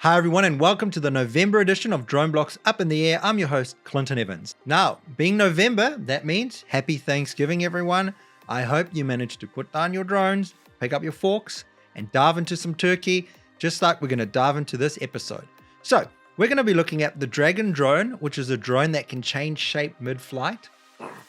Hi everyone and welcome to the November edition of DroneBlocks Up in the Air. I'm your host, Clinton Evans. Now, being November, that means happy Thanksgiving everyone. I hope you managed to put down your drones, pick up your forks, and dive into some turkey, just like we're going to dive into this episode. So, we're going to be looking at the Dragon drone, which is a drone that can change shape mid-flight.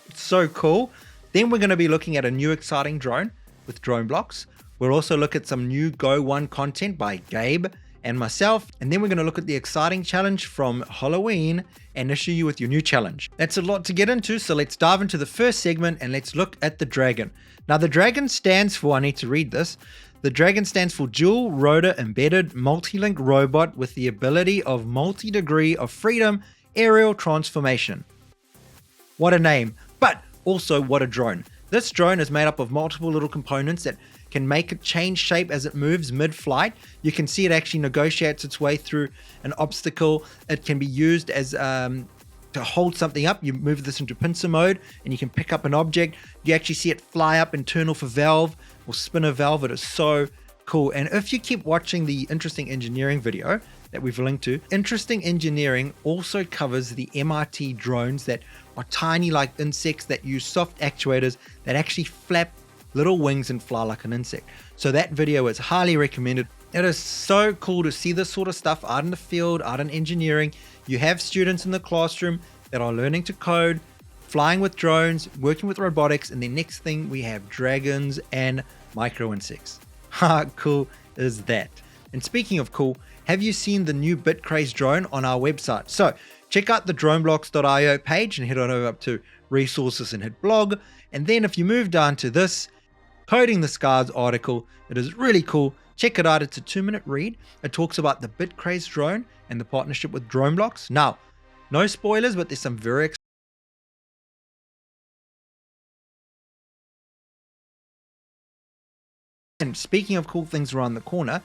It's so cool. Then we're going to be looking at a new exciting drone with DroneBlocks. We'll also look at some new Go 1 content by Gabe and myself, and then we're going to look at the exciting challenge from Halloween and issue you with your new challenge. That's a lot to get into, so let's dive into the first segment and let's look at the Dragon. Now the Dragon stands for, I need to read this, the Dragon stands for Dual Rotor Embedded Multi-Link Robot with the ability of multi-degree of freedom aerial transformation. What a name, but also what a drone. This drone is made up of multiple little components that can make it change shape as it moves mid-flight. You can see it actually negotiates its way through an obstacle. It can be used as to hold something up. You move this into pincer mode and you can pick up an object. You actually see it fly up and turn off a valve or spin a valve. It is so cool. And if you keep watching the Interesting Engineering video that we've linked to, Interesting Engineering also covers the MRT drones that are tiny like insects that use soft actuators that actually flap little wings and fly like an insect. So that video is highly recommended. It is so cool to see this sort of stuff out in the field, out in engineering. You have students in the classroom that are learning to code, flying with drones, working with robotics, and the next thing we have dragons and micro insects. How cool is that? And speaking of cool, have you seen the new Bitcraze drone on our website? So check out the DroneBlocks.io page and head on over up to resources and hit blog. And then if you move down to this Coding the Skies article, it is really cool. Check it out. It's a 2-minute read. It talks about the Bitcraze drone and the partnership with DroneBlocks. Now, no spoilers, but there's some very And speaking of cool things around the corner,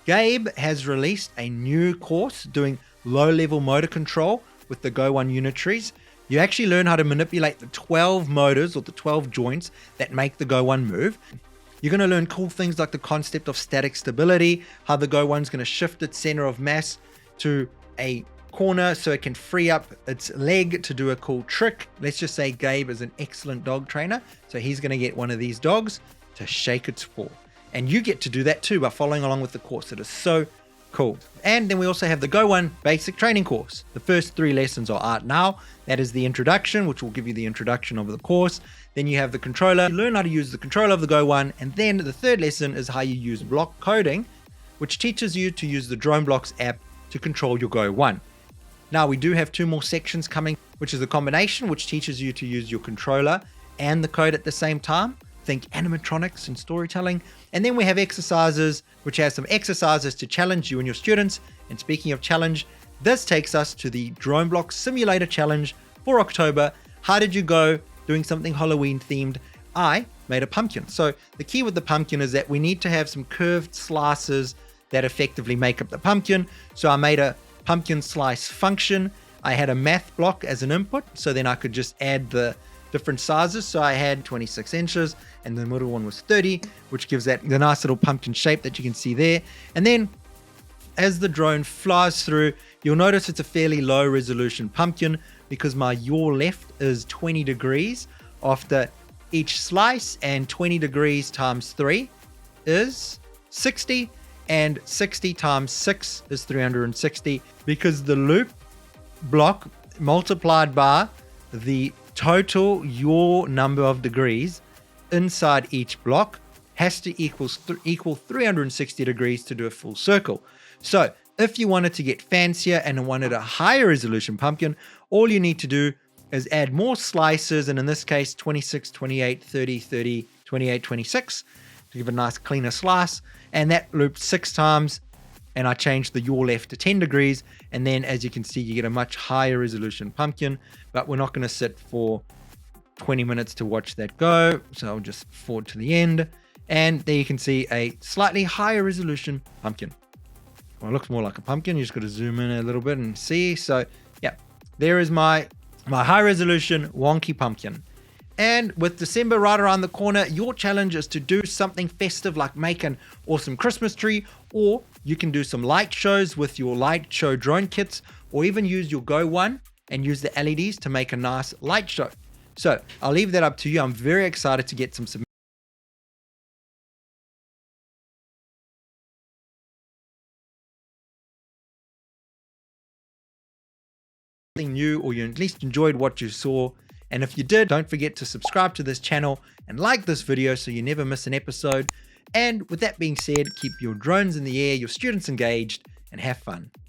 Gabe has released a new course doing low-level motor control with the Go 1 unitaries. You actually learn how to manipulate the 12 motors or the 12 joints that make the Go 1 move. You're going to learn cool things like the concept of static stability, how the Go 1 is going to shift its center of mass to a corner so it can free up its leg to do a cool trick. Let's just say Gabe is an excellent dog trainer, so he's going to get one of these dogs to shake its paw. And you get to do that too by following along with the course. It is so cool. And then we also have the Go 1 basic training course. The first 3 lessons are out now. That is the introduction, which will give you the introduction of the course. Then you have the controller. You learn how to use the controller of the Go 1. And then the third lesson is how you use block coding, which teaches you to use the DroneBlocks app to control your Go 1. Now we do have 2 more sections coming, which is the combination, which teaches you to use your controller and the code at the same time. Think animatronics and storytelling. And then we have exercises, which has some exercises to challenge you and your students. And speaking of challenge, this takes us to the DroneBlocks Simulator Challenge for October. How did you go doing something Halloween themed? I made a pumpkin. So the key with the pumpkin is that we need to have some curved slices that effectively make up the pumpkin. So I made a pumpkin slice function. I had a math block as an input, so then I could just add the different sizes. So I had 26 inches and the middle one was 30, which gives that the nice little pumpkin shape that you can see there. And then as the drone flies through, you'll notice it's a fairly low resolution pumpkin because my yaw left is 20 degrees after each slice, and 20 degrees times 3 is 60, and 60 times 6 is 360 because the loop block multiplied by the total yaw number of degrees inside each block has to equal 360 degrees to do a full circle. So if you wanted to get fancier and wanted a higher resolution pumpkin, all you need to do is add more slices, and in this case 26, 28, 30, 30, 28, 26 to give a nice cleaner slice, and that looped 6 times, and I changed the yaw left to 10 degrees, and then as you can see you get a much higher resolution pumpkin. But we're not going to sit for 20 minutes to watch that go, so I'll just forward to the end, and there you can see a slightly higher resolution pumpkin. Well, it looks more like a pumpkin. You just got to zoom in a little bit and see. So yeah, there is my high resolution wonky pumpkin. And with December right around the corner, your challenge is to do something festive like make an awesome Christmas tree, or you can do some light shows with your light show drone kits, or even use your Go One and use the LEDs to make a nice light show. So I'll leave that up to you. I'm very excited to get some submissions. New, or you at least enjoyed what you saw. And if you did, don't forget to subscribe to this channel and like this video so you never miss an episode. And with that being said, keep your drones in the air, your students engaged, and have fun.